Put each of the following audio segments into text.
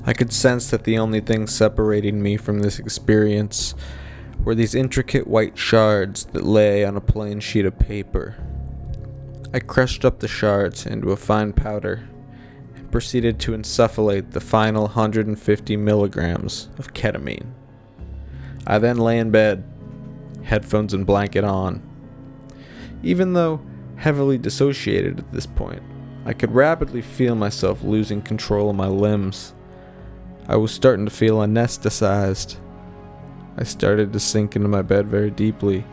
I could sense that the only thing separating me from this experience were these intricate white shards that lay on a plain sheet of paper. I crushed up the shards into a fine powder and proceeded to insufflate the final 150 milligrams of ketamine. I then lay in bed, headphones and blanket on. Even though heavily dissociated at this point, I could rapidly feel myself losing control of my limbs. I was starting to feel anesthetized. I started to sink into my bed very deeply.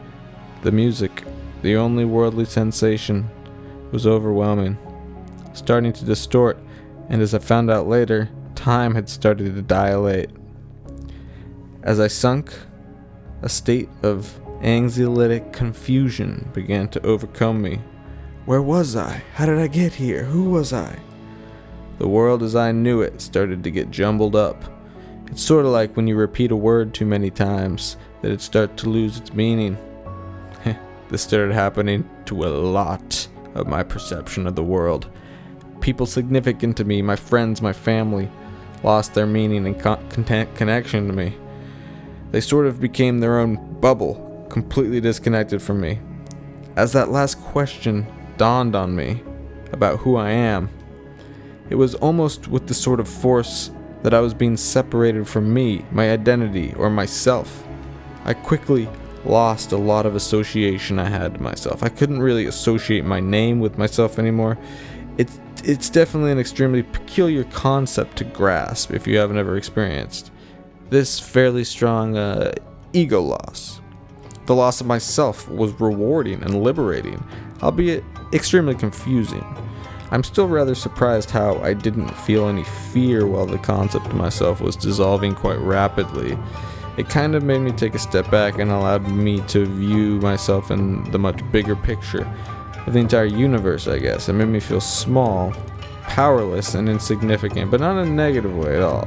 The music, the only worldly sensation, was overwhelming, starting to distort, and as I found out later, time had started to dilate. As I sunk, a state of anxiolytic confusion began to overcome me. Where was I? How did I get here? Who was I? The world as I knew it started to get jumbled up. It's sort of like when you repeat a word too many times that it starts to lose its meaning. This started happening to a lot of my perception of the world. People significant to me, my friends, my family, lost their meaning and connection to me. They sort of became their own bubble, completely disconnected from me. As that last question dawned on me about who I am, it was almost with the sort of force that I was being separated from me, my identity, or myself. I quickly lost a lot of association I had to myself. I couldn't really associate my name with myself anymore. It's definitely an extremely peculiar concept to grasp if you haven't ever experienced this fairly strong ego loss. The loss of myself was rewarding and liberating, albeit extremely confusing. I'm still rather surprised how I didn't feel any fear while the concept of myself was dissolving quite rapidly. It kind of made me take a step back and allowed me to view myself in the much bigger picture of the entire universe, I guess. It made me feel small, powerless, and insignificant, but not in a negative way at all.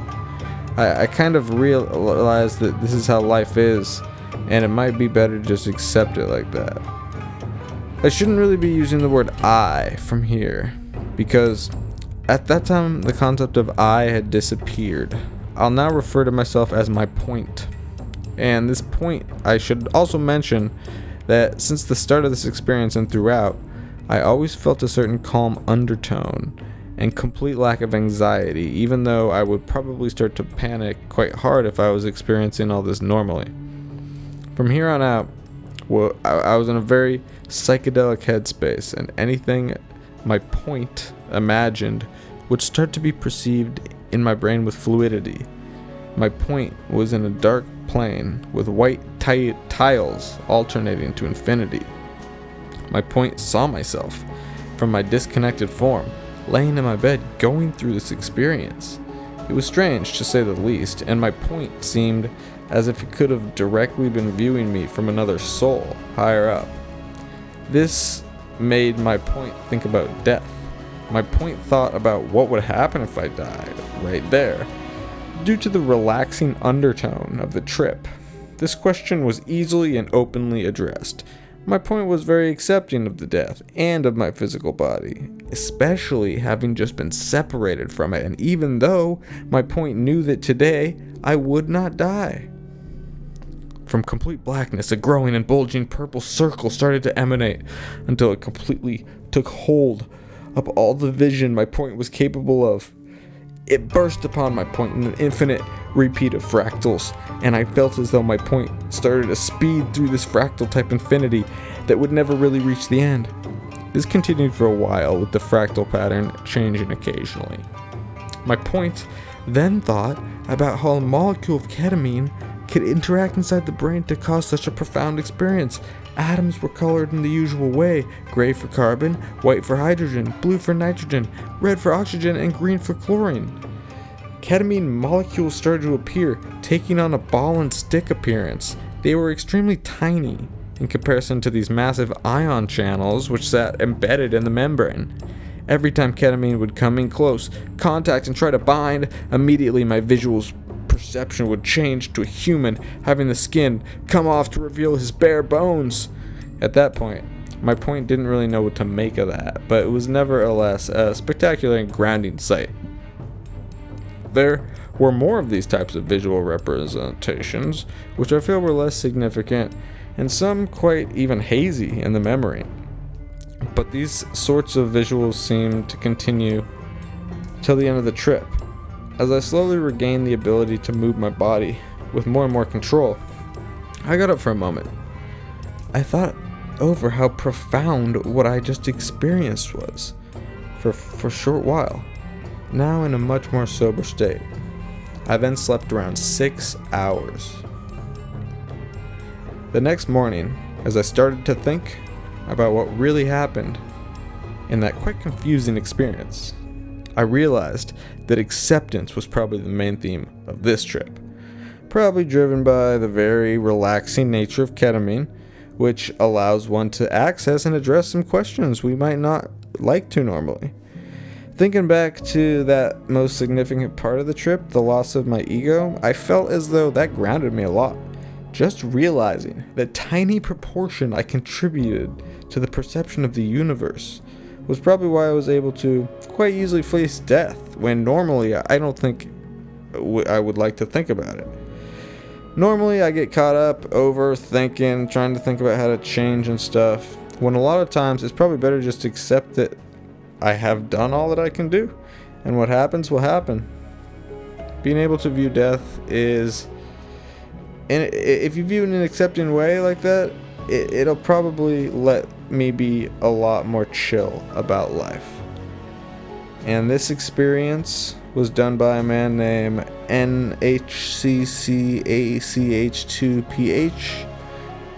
I kind of realized that this is how life is, and it might be better to just accept it like that. I shouldn't really be using the word I from here, because at that time the concept of I had disappeared. I'll now refer to myself as my point. And this point, I should also mention that since the start of this experience and throughout, I always felt a certain calm undertone and complete lack of anxiety, even though I would probably start to panic quite hard if I was experiencing all this normally. From here on out, I was in a very psychedelic headspace, and anything my point imagined would start to be perceived in my brain with fluidity. My point was in a dark plane with white tiles alternating to infinity. My point saw myself from my disconnected form, laying in my bed going through this experience. It was strange, to say the least, and my point seemed as if it could have directly been viewing me from another soul, higher up. This made my point think about death. My point thought about what would happen if I died, right there. Due to the relaxing undertone of the trip, this question was easily and openly addressed. My point was very accepting of the death and of my physical body, especially having just been separated from it, and even though my point knew that today I would not die. From complete blackness, a growing and bulging purple circle started to emanate until it completely took hold of all the vision my point was capable of. It burst upon my point in an infinite repeat of fractals, and I felt as though my point started to speed through this fractal type infinity that would never really reach the end. This continued for a while, with the fractal pattern changing occasionally. My point then thought about how a molecule of ketamine could interact inside the brain to cause such a profound experience. Atoms were colored in the usual way: gray for carbon, white for hydrogen, blue for nitrogen, red for oxygen, and green for chlorine. Ketamine molecules started to appear, taking on a ball and stick appearance. They were extremely tiny in comparison to these massive ion channels which sat embedded in the membrane. Every time ketamine would come in close contact and try to bind, immediately my visual perception would change to a human having the skin come off to reveal his bare bones. At that point, my point didn't really know what to make of that, but it was nevertheless a spectacular and grounding sight. There were more of these types of visual representations, which I feel were less significant, and some quite even hazy in the memory. But these sorts of visuals seemed to continue till the end of the trip. As I slowly regained the ability to move my body with more and more control, I got up for a moment. I thought over how profound what I just experienced was for a short while, now in a much more sober state. I then slept around 6 hours. The next morning, as I started to think about what really happened in that quite confusing experience, I realized that acceptance was probably the main theme of this trip. Probably driven by the very relaxing nature of ketamine, which allows one to access and address some questions we might not like to normally. Thinking back to that most significant part of the trip, the loss of my ego, I felt as though that grounded me a lot. Just realizing the tiny proportion I contributed to the perception of the universe was probably why I was able to quite easily face death, when normally I don't think I would like to think about it. Normally I get caught up overthinking, trying to think about how to change and stuff, when a lot of times it's probably better just to accept that I have done all that I can do, and what happens will happen. Being able to view death is, and if you view it in an accepting way like that, it'll probably let me be a lot more chill about life. And this experience was done by a man named NHCCACH2PH,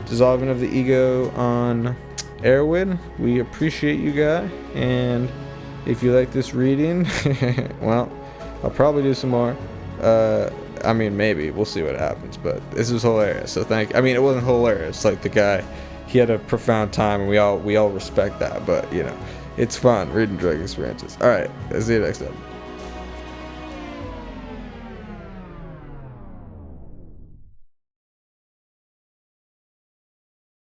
Dissolving of the Ego on Erowid. We appreciate you, guy, and if you like this reading, well, I'll probably do some more. Maybe we'll see what happens, but this was hilarious. So it wasn't hilarious. Like, the guy, he had a profound time, and we all respect that. But it's fun reading drug experiences. All right, see you next time.